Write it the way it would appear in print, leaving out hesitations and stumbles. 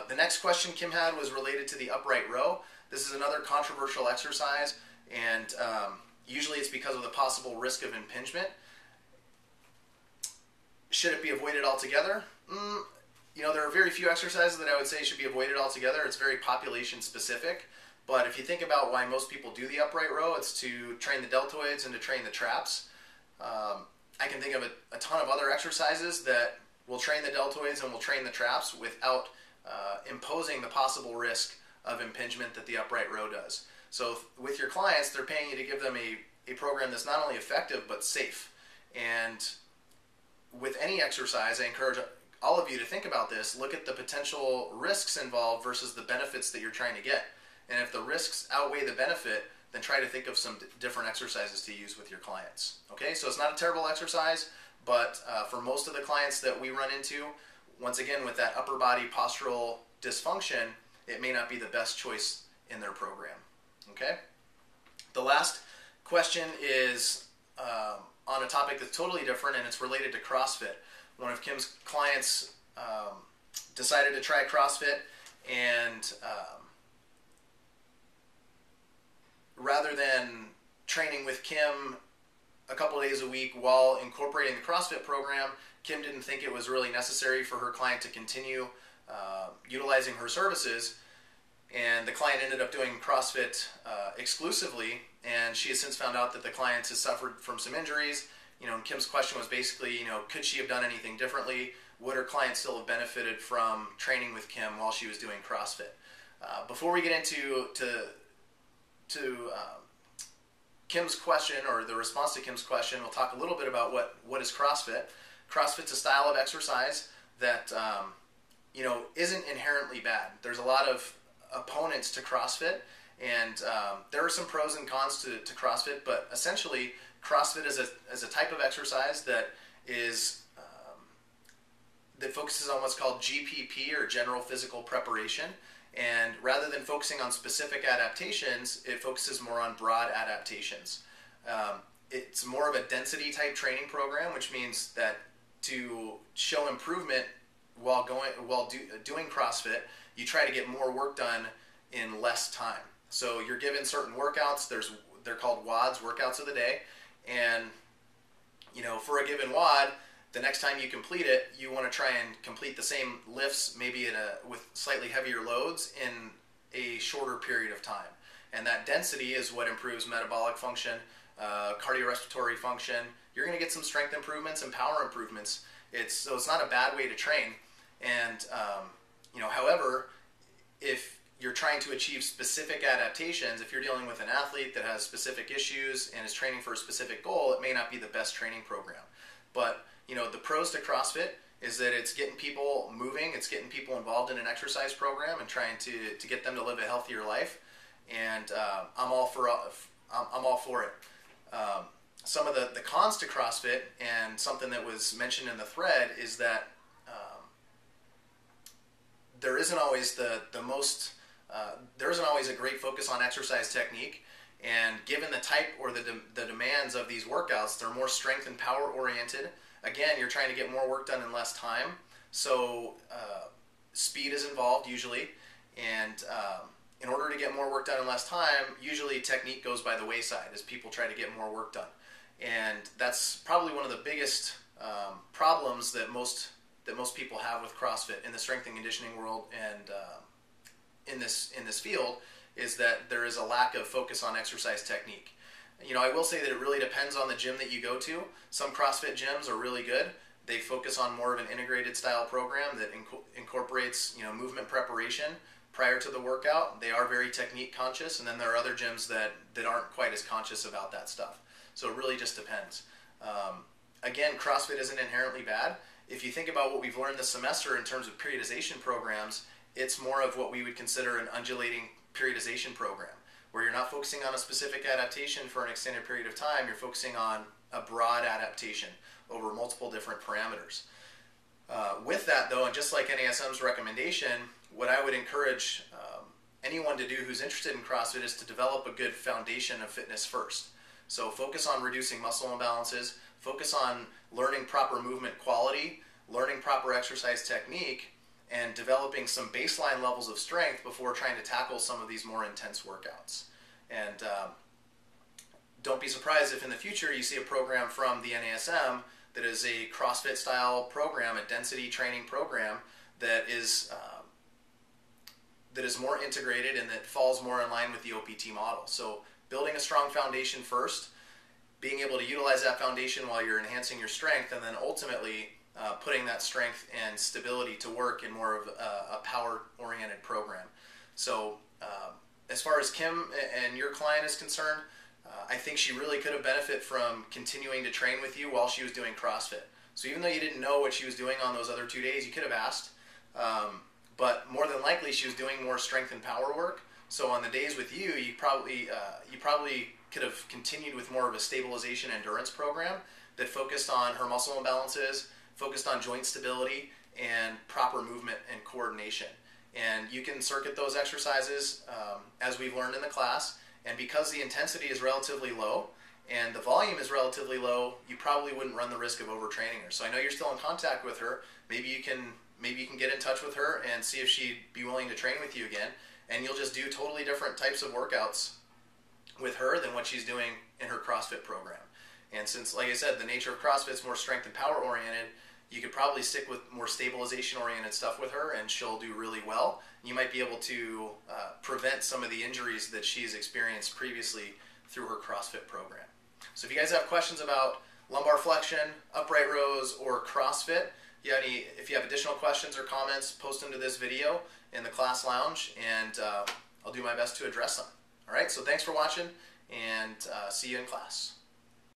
The next question Kim had was related to the upright row. This is another controversial exercise, and usually it's because of the possible risk of impingement. Should it be avoided altogether? You know, there are very few exercises that I would say should be avoided altogether. It's very population specific. But if you think about why most people do the upright row, it's to train the deltoids and to train the traps. I can think of a ton of other exercises that will train the deltoids and will train the traps without imposing the possible risk of impingement that the upright row does. So with your clients, they're paying you to give them a program that's not only effective but safe. And with any exercise, I encourage all of you to think about this. Look at the potential risks involved versus the benefits that you're trying to get. And if the risks outweigh the benefit, then try to think of some different exercises to use with your clients. Okay, so it's not a terrible exercise, but for most of the clients that we run into, once again, with that upper body postural dysfunction, it may not be the best choice in their program. Okay? The last question is on a topic that's totally different, and it's related to CrossFit. One of Kim's clients decided to try CrossFit, and rather than training with Kim a couple of days a week while incorporating the CrossFit program, Kim didn't think it was really necessary for her client to continue utilizing her services, and the client ended up doing CrossFit exclusively, and she has since found out that the client has suffered from some injuries. You know, and Kim's question was basically, you know, could she have done anything differently? Would her client still have benefited from training with Kim while she was doing CrossFit? Before we get into Kim's question, or the response to Kim's question, we'll talk a little bit about what is CrossFit. CrossFit's a style of exercise that you know, isn't inherently bad. There's a lot of opponents to CrossFit, and there are some pros and cons to CrossFit, but essentially CrossFit is a type of exercise that is that focuses on what's called GPP, or general physical preparation. And rather than focusing on specific adaptations, it focuses more on broad adaptations. It's more of a density type training program, which means that to show improvement while doing CrossFit, you try to get more work done in less time. So you're given certain workouts. They're called WODs, workouts of the day, and you know, for a given WOD, the next time you complete it, you want to try and complete the same lifts, maybe with slightly heavier loads in a shorter period of time. And that density is what improves metabolic function, cardiorespiratory function. You're going to get some strength improvements and power improvements. So it's not a bad way to train. And you know, however, if you're trying to achieve specific adaptations, if you're dealing with an athlete that has specific issues and is training for a specific goal, it may not be the best training program. But you know, the pros to CrossFit is that it's getting people moving, it's getting people involved in an exercise program and trying to get them to live a healthier life. And I'm all for it. Some of the cons to CrossFit, and something that was mentioned in the thread, is that there isn't always there isn't always a great focus on exercise technique. And given the type or the demands of these workouts, they're more strength and power oriented. Again, you're trying to get more work done in less time, so speed is involved usually, and in order to get more work done in less time, usually technique goes by the wayside as people try to get more work done. And that's probably one of the biggest problems that most people have with CrossFit in the strength and conditioning world, and in this field, is that there is a lack of focus on exercise technique. You know, I will say that it really depends on the gym that you go to. Some CrossFit gyms are really good. They focus on more of an integrated style program that incorporates, you know, movement preparation prior to the workout. They are very technique conscious, and then there are other gyms that aren't quite as conscious about that stuff. So it really just depends. Again, CrossFit isn't inherently bad. If you think about what we've learned this semester in terms of periodization programs, it's more of what we would consider an undulating periodization program, where you're not focusing on a specific adaptation for an extended period of time. You're focusing on a broad adaptation over multiple different parameters. With that, though, and just like NASM's recommendation, what I would encourage anyone to do who's interested in CrossFit is to develop a good foundation of fitness first. So focus on reducing muscle imbalances, focus on learning proper movement quality, learning proper exercise technique, and developing some baseline levels of strength before trying to tackle some of these more intense workouts. And don't be surprised if in the future you see a program from the NASM that is a CrossFit style program, a density training program that is more integrated and that falls more in line with the OPT model. So building a strong foundation first, being able to utilize that foundation while you're enhancing your strength, and then ultimately putting that strength and stability to work in more of a power-oriented program. So as far as Kim and your client is concerned, I think she really could have benefited from continuing to train with you while she was doing CrossFit. So even though you didn't know what she was doing on those other 2 days, you could have asked. But more than likely, she was doing more strength and power work. So on the days with you, you probably could have continued with more of a stabilization endurance program that focused on her muscle imbalances, focused on joint stability, and proper movement and coordination. And you can circuit those exercises as we've learned in the class. And because the intensity is relatively low and the volume is relatively low, you probably wouldn't run the risk of overtraining her. So I know you're still in contact with her. Maybe you can get in touch with her and see if she'd be willing to train with you again. And you'll just do totally different types of workouts with her than what she's doing in her CrossFit program. And since, like I said, the nature of CrossFit is more strength and power oriented, you could probably stick with more stabilization oriented stuff with her and she'll do really well. You might be able to prevent some of the injuries that she's experienced previously through her CrossFit program. So if you guys have questions about lumbar flexion, upright rows, or CrossFit, if you have additional questions or comments, post them to this video in the class lounge, and I'll do my best to address them. All right, so thanks for watching, and see you in class.